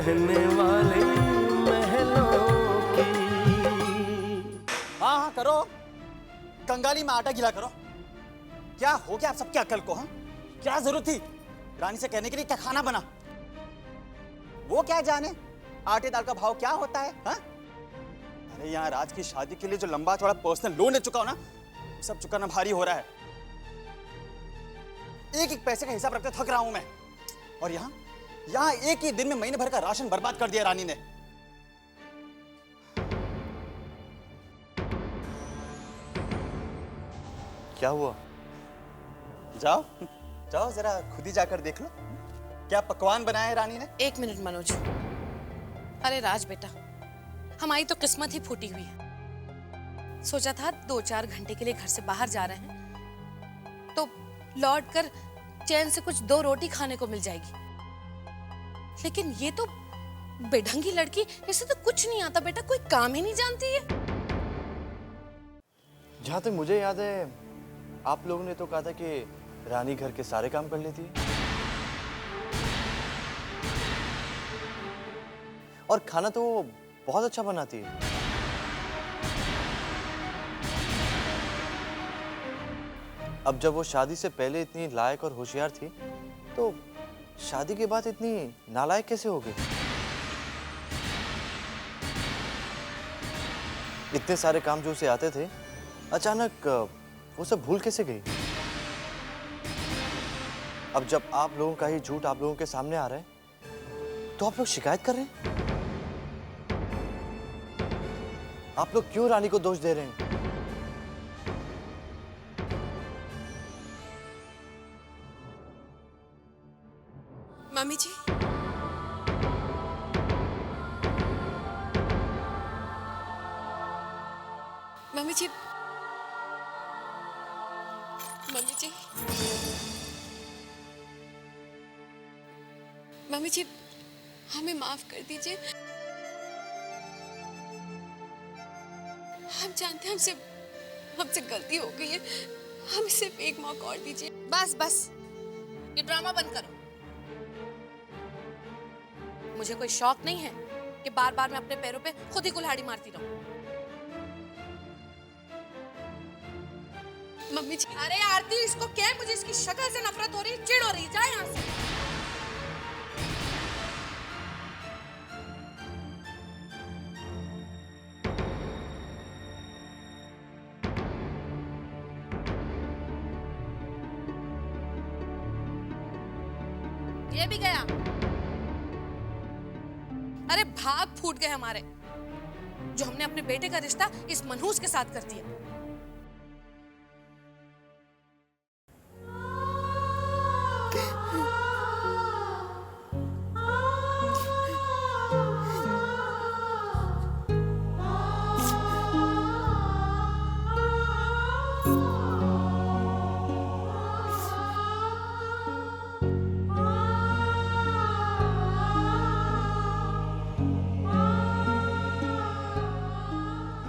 रहने वाले महलों की। हाँ हाँ करो, कंगाली में आटा गीला करो। क्या हो गया आप सबकी अकल को? हाँ, क्या जरूरत थी रानी से कहने के लिए क्या खाना बना? वो क्या जाने आटे दाल का भाव क्या होता है? हाँ? अरे यहाँ राज की शादी के लिए जो लंबा चौड़ा पर्सनल लोन ले चुका हो ना, वो सब चुकाना भारी हो रहा है। एक एक पैसे का हिसाब रखते थक रहा हूं मैं। और यहाँ एक ही दिन में महीने भर का राशन बर्बाद कर दिया रानी ने। क्या हुआ? जाओ जाओ जरा खुद ही जाकर देख लो क्या पकवान बनाया है रानी ने। 1 मिनट मनोज। अरे राज बेटा, हमारी तो किस्मत ही फूटी हुई है। सोचा था 2-4 घंटे के लिए घर से बाहर जा रहे हैं तो लौट कर चैन से कुछ 2 रोटी खाने को मिल जाएगी, लेकिन ये तो बेढंगी लड़की, इसे तो कुछ नहीं आता बेटा, कोई काम ही नहीं जानती है। जहाँ तक मुझे याद है आप लोगों ने तो कहा था कि रानी घर के सारे काम कर लेती है और खाना तो वो बहुत अच्छा बनाती है। अब जब वो शादी से पहले इतनी लायक और होशियार थी तो शादी के बाद इतनी नालायक कैसे हो गई? इतने सारे काम जो उसे आते थे अचानक वो सब भूल कैसे गई? अब जब आप लोगों का ही झूठ आप लोगों के सामने आ रहा है तो आप लोग शिकायत कर रहे हैं? आप लोग क्यों रानी को दोष दे रहे हैं? मम्मी जी, मम्मी जी, मम्मी जी, मम्मी जी, हमें माफ कर दीजिए। हम जानते हैं हमसे गलती हो गई है, हमें सिर्फ एक मौका और दीजिए। बस बस, ये ड्रामा बंद करो। मुझे कोई शौक नहीं है कि बार बार मैं अपने पैरों पे खुद ही कुल्हाड़ी मारती रहूं। मम्मी जी, अरे आरती, इसको क्या है? मुझे इसकी शक्ल से नफरत हो रही है, चिढ़ हो रही है। जा यहाँ से। ये भी गया। अरे भाग फूट गए हमारे, जो हमने अपने बेटे का रिश्ता इस मनहूस के साथ कर दिया।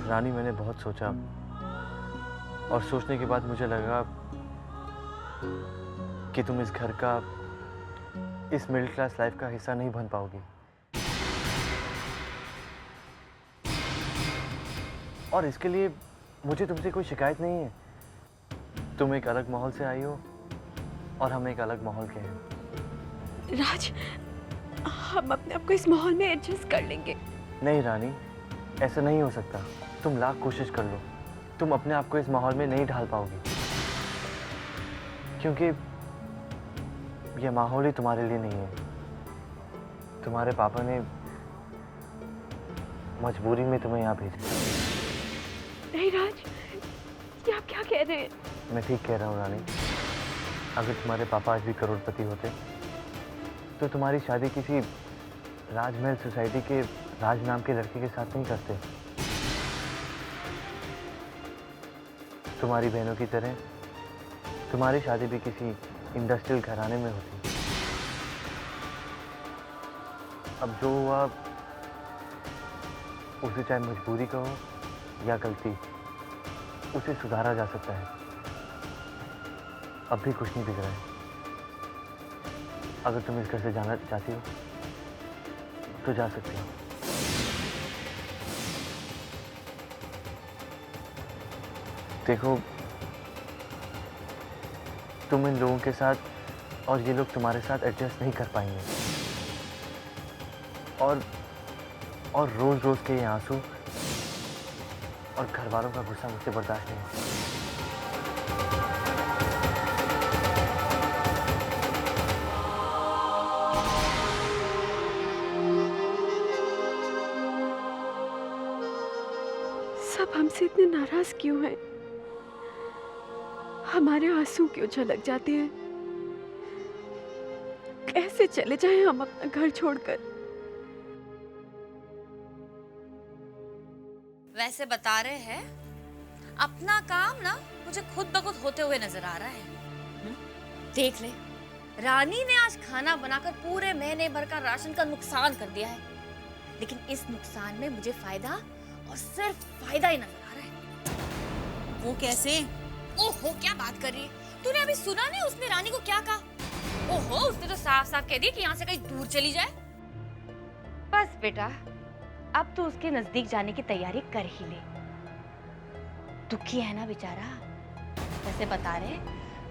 रानी, मैंने बहुत सोचा और सोचने के बाद मुझे लगा कि तुम इस घर का, इस मिडिल क्लास लाइफ का हिस्सा नहीं बन पाओगी। और इसके लिए मुझे तुमसे कोई शिकायत नहीं है। तुम एक अलग माहौल से आई हो और हम एक अलग माहौल के हैं। राज, हम अपने आप को इस माहौल में एडजस्ट कर लेंगे। नहीं रानी, ऐसा नहीं हो सकता। तुम लाख कोशिश कर लो, तुम अपने आप को इस माहौल में नहीं ढाल पाओगी, क्योंकि यह माहौल ही तुम्हारे लिए नहीं है। तुम्हारे पापा ने मजबूरी में तुम्हें यहाँ भेजा। नहीं राज, ये आप क्या कह रहे हैं? मैं ठीक कह रहा हूँ रानी। अगर तुम्हारे पापा आज भी करोड़पति होते तो तुम्हारी शादी किसी राजमहल सोसाइटी के राज नाम के लड़के के साथ नहीं करते। तुम्हारी बहनों की तरह तुम्हारी शादी भी किसी इंडस्ट्रियल घराने में होती। अब जो हुआ उसे चाहे मजबूरी कहो या गलती, उसे सुधारा जा सकता है। अब भी कुछ नहीं बिगड़ा है। अगर तुम इस घर से जाना चाहती हो तो जा सकती हो। देखो, तुम इन लोगों के साथ और ये लोग तुम्हारे साथ एडजस्ट नहीं कर पाएंगे। और रोज रोज के ये आंसू और घर वालों का गुस्सा मुझसे बर्दाश्त नहीं होता। सब हमसे इतने नाराज क्यों हैं? हमारे आंसू क्यों छलक जाते हैं? कैसे चले जाएं हम अपना घर छोड़कर? वैसे बता रहे हैं अपना काम ना मुझे खुद ब खुद होते हुए नजर आ रहा है। देख ले, रानी ने आज खाना बनाकर पूरे महीने भर का राशन का नुकसान कर दिया है, लेकिन इस नुकसान में मुझे फायदा और सिर्फ फायदा ही नजर आ रहा है। वो कैसे? ओहो, क्या बात कर रही है? तूने अभी सुना नहीं उसने रानी को क्या कहा? ओहो, उसने तो साफ साफ कह दिया कि यहाँ से कहीं दूर चली जाए। बस बेटा, अब तो उसके नजदीक जाने की तैयारी कर ही ले। दुखी है ना बेचारा। वैसे बता रहे,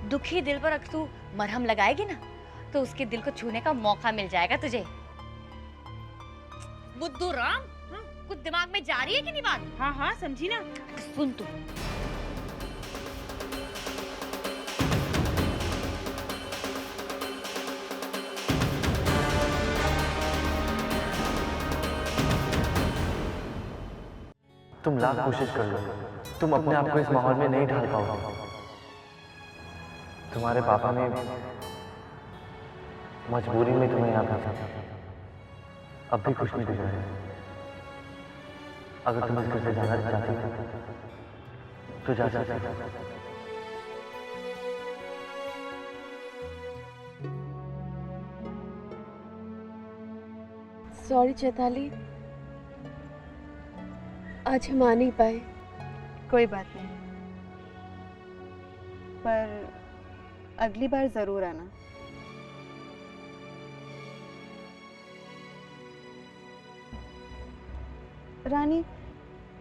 दुखी दिल पर अगर तू मरहम लगाएगी ना तो उसके दिल को छूने का मौका मिल जाएगा तुझे। बुद्धू राम, कुछ दिमाग में जा रही है कि नहीं बात? हाँ हाँ, समझी ना। सुन तू, तुम लाख कोशिश कर लो, तुम अपने आप को इस माहौल में नहीं ढाल पाओगे। तुम्हारे पापा ने मजबूरी में तुम्हें यहाँ भेजा, अब भी कुछ नहीं गुजरा। अगर तुम इस घर से जाना चाहती हो तो जा सकती हो। सॉरी चैताली, आज हम आ नहीं पाए। कोई बात नहीं, पर अगली बार जरूर आना। रानी,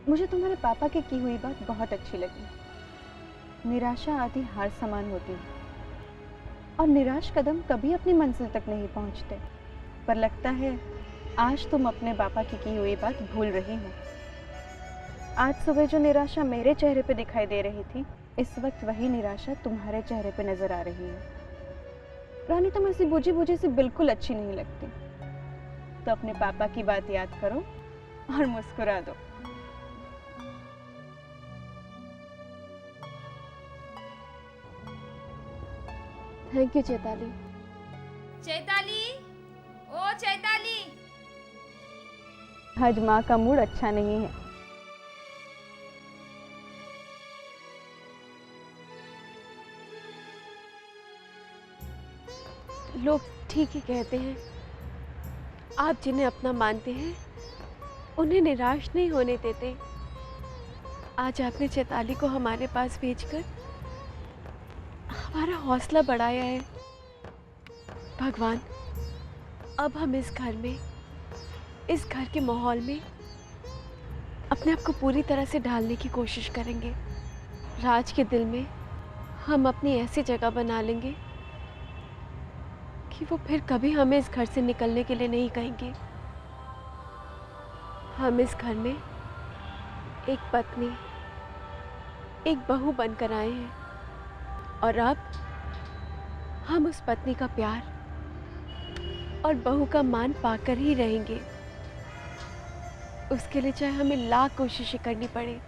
मुझे तुम्हारे पापा की हुई बात बहुत अच्छी लगी। निराशा आदि हार समान होती है और निराश कदम कभी अपनी मंजिल तक नहीं पहुंचते। पर लगता है आज तुम अपने पापा की हुई बात भूल रही हो। आज सुबह जो निराशा मेरे चेहरे पे दिखाई दे रही थी, इस वक्त वही निराशा तुम्हारे चेहरे पे नजर आ रही है। रानी, तुम ऐसी बुझी बुझी सी बिल्कुल अच्छी नहीं लगती। तो अपने पापा की बात याद करो और मुस्कुरा दो। Thank you Chaitali. चैताली, ओ चैताली। आज माँ का मूड अच्छा नहीं है। लोग ठीक ही कहते हैं, आप जिन्हें अपना मानते हैं उन्हें निराश नहीं होने देते। आज आपने चैताली को हमारे पास भेजकर हमारा हौसला बढ़ाया है। भगवान, अब हम इस घर में, इस घर के माहौल में अपने आप को पूरी तरह से ढालने की कोशिश करेंगे। राज के दिल में हम अपनी ऐसी जगह बना लेंगे कि वो फिर कभी हमें इस घर से निकलने के लिए नहीं कहेंगे। हम इस घर में एक पत्नी, एक बहू बनकर आए हैं और अब हम उस पत्नी का प्यार और बहू का मान पाकर ही रहेंगे। उसके लिए चाहे हमें लाख कोशिशें करनी पड़े,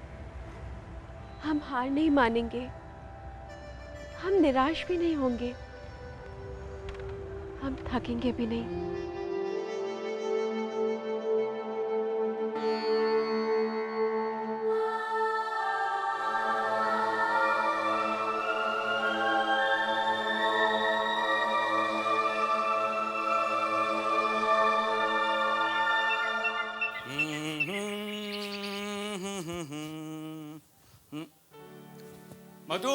हम हार नहीं मानेंगे, हम निराश भी नहीं होंगे, हम थकेंगे भी नहीं। मधु,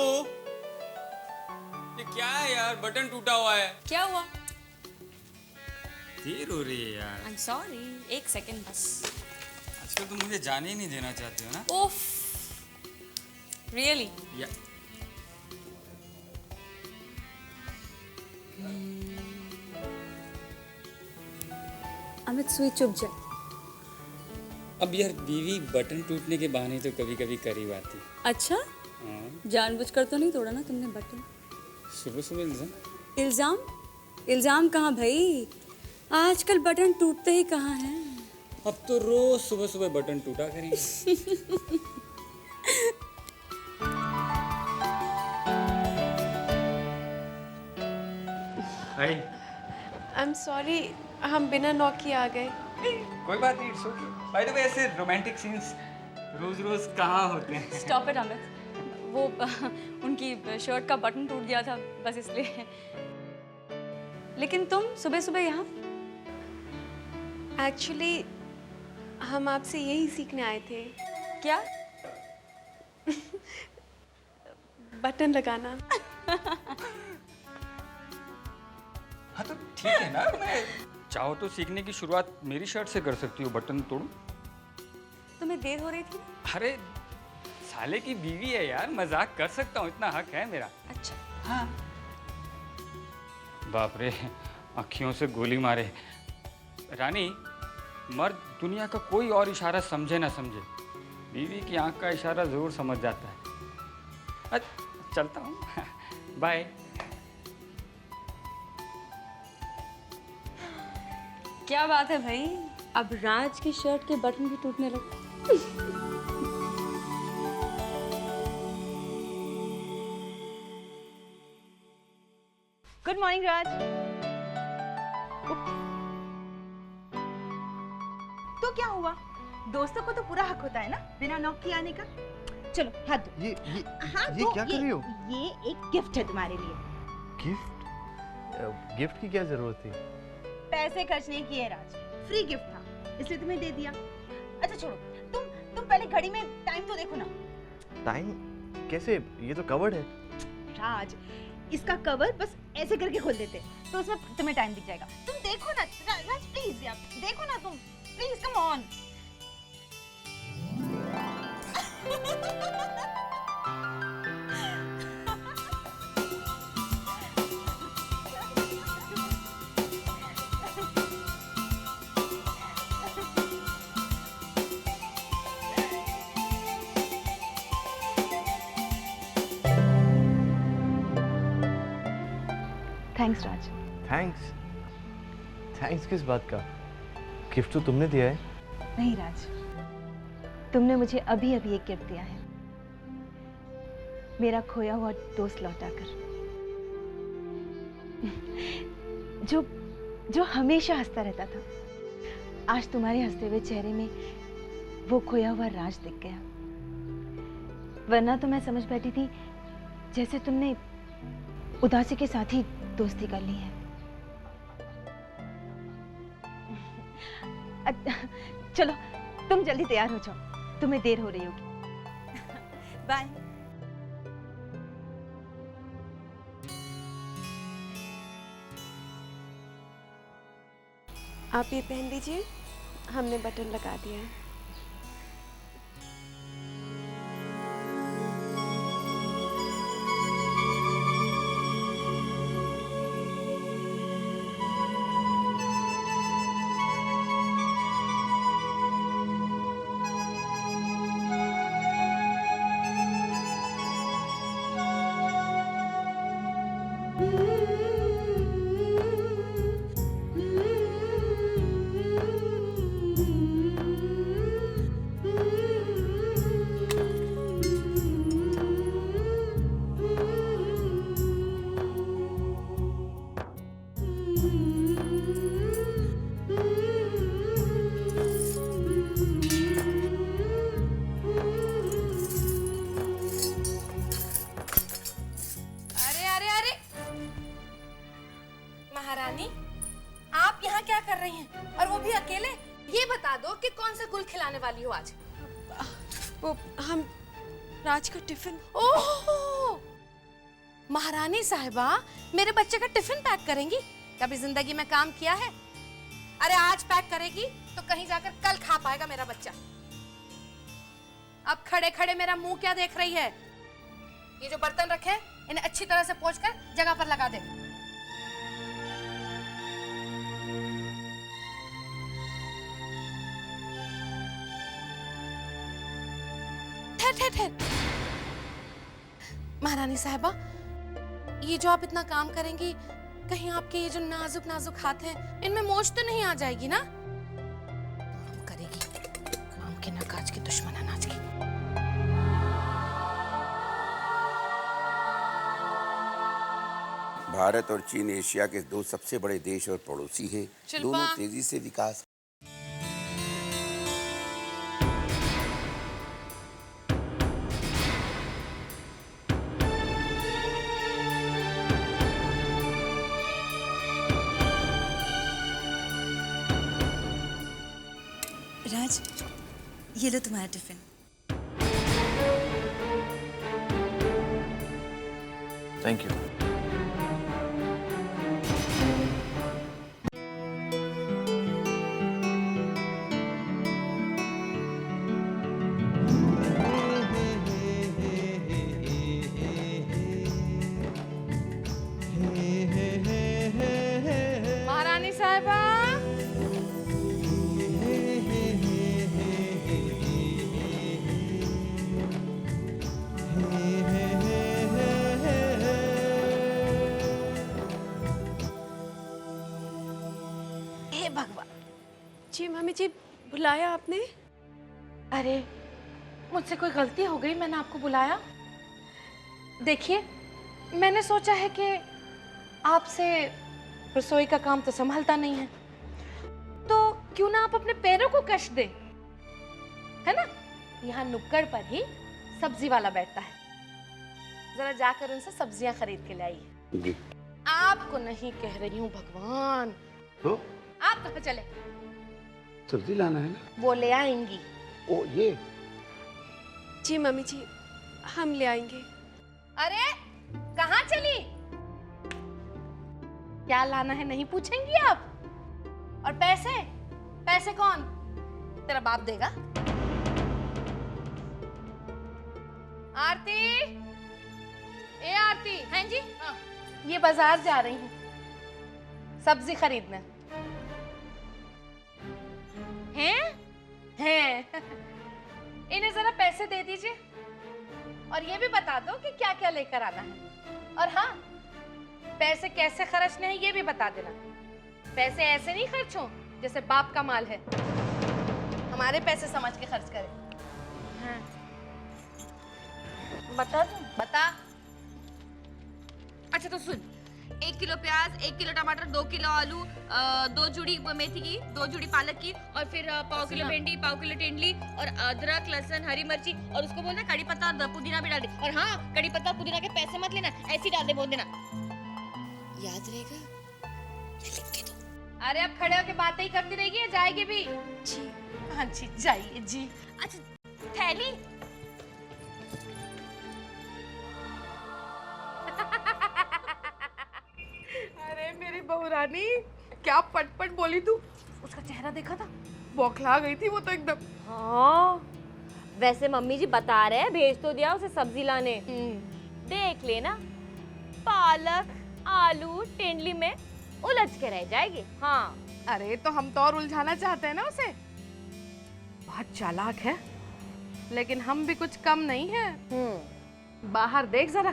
ये क्या है यार? बटन टूटा हुआ है। क्या हुआ? देर हो रही है यार। आई एम सॉरी, एक सेकंड बस। आजकल तुम मुझे जाने ही नहीं देना चाहती हो ना? ओफ, रियली? या अमित सुई चुप जा। अब यार बीवी बटन टूटने के बहाने तो कभी कभी करीब आती। अच्छा, हाँ, जानबूझकर तो नहीं तोड़ा ना तुमने बटन? सुबह सुबह इल्जाम। इल्जाम? इल्जाम कहाँ भाई, आजकल बटन टूटते ही कहाँ हैं। अब तो रोज सुबह सुबह बटन टूटा करेंगे। हाय। आई एम सॉरी, हम बिना नॉक किए आ गए। कोई बात नहीं, it's okay. By the way, ऐसे रोमांटिक सीन्स रोज रोज कहाँ होते हैं? स्टॉप इट अमित, वो उनकी शर्ट का बटन टूट गया था बस इसलिए। लेकिन तुम सुबह सुबह यहाँ? एक्चुअली हम आपसे यही सीखने आए थे। क्या? बटन लगाना। हाँ तो ठीक है ना, मैं चाहो तो सीखने की शुरुआत मेरी शर्ट से कर सकती हो, बटन तोड़ूं। तुम्हें देर हो रही थी? अरे साले की बीवी है यार, मजाक कर सकता हूँ, इतना हक है मेरा। अच्छा। हाँ। बाप रे, अखियों से गोली मारे। रानी, मर्द दुनिया का कोई और इशारा समझे ना समझे, बीवी की आंख का इशारा जरूर समझ जाता है। चलता हूँ, बाय। क्या बात है भाई, अब राज की शर्ट के बटन भी टूटने लगे। गुड मॉर्निंग राज। तो क्या हुआ, दोस्तों को तो पूरा हक होता है ना बिना नॉक किए आने का। चलो हाथ दो। ये हाथ ये दो, क्या कर रही हो? ये एक गिफ्ट है तुम्हारे लिए। गिफ्ट? गिफ्ट की क्या जरूरत थी? पैसे खर्च नहीं किए राज, फ्री गिफ्ट था इसलिए तुम्हें दे दिया। अच्छा छोड़ो, तुम पहले घड़ी में टाइम तो देखो ना। टाइम कैसे? ये तो कवर्ड है। राज, इसका कवर बस ऐसे करके खोल देते तो उसमें तुम्हें टाइम दिख जाएगा। तुम देखो ना राज, प्लीज यार देखो ना तुम, please come on. Thanks Raj. Thanks? Thanks किस बात का? गिफ्ट तो तुमने दिया है। नहीं राज, तुमने मुझे अभी अभी एक गिफ्ट दिया है, मेरा खोया हुआ दोस्त लौटाकर, जो हमेशा हंसता रहता था। आज तुम्हारे हंसते हुए चेहरे में वो खोया हुआ राज दिख गया। वरना तो मैं समझ बैठी थी जैसे तुमने उदासी के साथ ही दोस्ती कर ली है। चलो तुम जल्दी तैयार हो जाओ, तुम्हें देर हो रही होगी। बाय। आप ये पहन लीजिए, हमने बटन लगा दिया है। महारानी, आप यहाँ क्या कर रही हैं? और वो भी अकेले? ये बता दो कि कौन सा गुल खिलाने वाली हो आज? वो हम राज का टिफिन। ओह! महारानी साहिबा, मेरे बच्चे का टिफिन पैक करेंगी? कभी जिंदगी में काम किया है? अरे आज पैक करेगी तो कहीं जाकर कल खा पाएगा मेरा बच्चा। अब खड़े खड़े मेरा मुंह क्या देख रही है? ये जो बर्तन रखे हैं, इन्हें अच्छी तरह से पोंछकर जगह पर लगा दे। ठहर ठहर ठहर। महारानी साहिबा, ये जो आप इतना काम करेंगी, कहीं आपके ये जो नाजुक नाजुक हाथ हैं, इनमें मोच तो नहीं आ जाएगी ना? काम करेगी, काम के ना काज की दुश्मन अनाज की। भारत और चीन एशिया के दो सबसे बड़े देश और पड़ोसी हैं। दोनों तेजी से विकास। राज, ये लो तुम्हारा टिफिन। Thank you. महारानी साहिबा, हे भगवान। जी मम्मी जी, बुलाया आपने? अरे मुझसे कोई गलती हो गई, मैंने आपको बुलाया? देखिए, मैंने सोचा है कि आपसे रसोई का काम तो संभलता नहीं है, तो क्यों ना आप अपने पैरों को कष्ट दें, है ना? यहाँ नुक्कड़ पर ही सब्जी वाला बैठता है, जरा जाकर उनसे सब्जियां खरीद के लाइए। जी। आपको नहीं कह रही हूँ भगवान। तो आप कहाँ चले? सब्जी लाना है ना? वो ले आएंगी। ओ ये। जी मम्मी जी, हम ले आएंगे। अरे कहाँ चली? क्या लाना है नहीं पूछेंगी आप? और पैसे? पैसे कौन? तेरा बाप देगा? आरती, ए आरती। हैं जी? हाँ। ये बाजार जा रही हूँ सब्जी खरीदने। हैं? हैं। इन्हें जरा पैसे दे दीजिए और ये भी बता दो कि क्या क्या लेकर आना है। और हाँ, पैसे कैसे खर्चने हैं ये भी बता देना। पैसे ऐसे नहीं खर्च हो जैसे बाप का माल है, हमारे पैसे समझ के खर्च करें। हाँ। बता दूं? बता। अच्छा तो सुन, 1 किलो प्याज, 1 किलो टमाटर, 2 किलो आलू, 2 जुड़ी मेथी की, 2 जुड़ी पालक की, और फिर पाव किलो भिंडी, पाव किलो टेंडली, और अदरक, लहसुन, हरी मिर्ची, और उसको बोलना कड़ी पत्ता और पुदीना भी डाल दे। और हाँ, कड़ी पत्ता और पुदीना के पैसे मत लेना, ऐसे ही डाल दे, बोल देना। याद रहेगा? लिख के दो। अरे अब खड़े होके बातें ही करती रहेगी या जाएगी भी? जी हाँ जी, जाइए जी। अच्छा थैली? अरे मेरी बहू रानी, क्या पटपट बोली तू। उसका चेहरा देखा था? बौखला गई थी वो तो एकदम। हाँ, वैसे मम्मी जी बता रहे हैं, भेज तो दिया उसे सब्जी लाने। देख लेना, पालक आलू टेंडली में उलझ के रह जाएगी। हाँ। अरे तो हम तो और उलझाना चाहते हैं ना उसे। बहुत चालाक है, लेकिन हम भी कुछ कम नहीं है। बाहर देख जरा,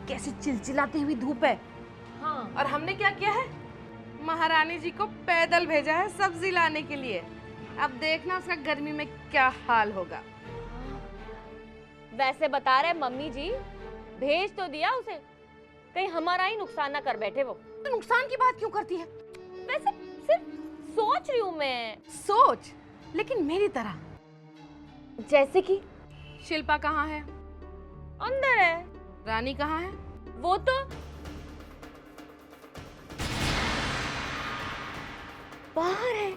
कैसी चिलचिलाती हुई धूप है। हाँ। और हमने क्या किया है? महारानी जी को पैदल भेजा है सब्जी लाने के लिए। अब देखना उसका गर्मी में क्या हाल होगा। वैसे बता रहे मम्मी जी, भेज तो दिया उसे, कहीं हमारा ही नुकसान ना कर बैठे वो। तो नुकसान की बात क्यों करती है? वैसे सिर्फ सोच रही हूँ मैं। सोच, लेकिन मेरी तरह। जैसे कि शिल्पा कहाँ है? अंदर है। रानी कहाँ है? वो तो बाहर है।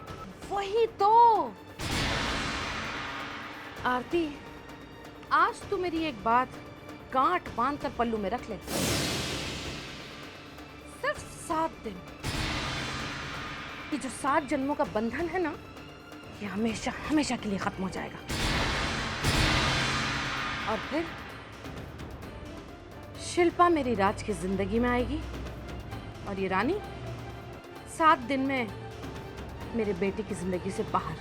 वही तो। आरती, आज तू मेरी एक बात गांठ बांध कर पल्लू में रख ले। सिर्फ 7 दिन, ये जो 7 जन्मों का बंधन है ना, ये हमेशा हमेशा के लिए खत्म हो जाएगा। और फिर शिल्पा मेरी राज की जिंदगी में आएगी और ये रानी 7 दिन में मेरे बेटे की जिंदगी से बाहर।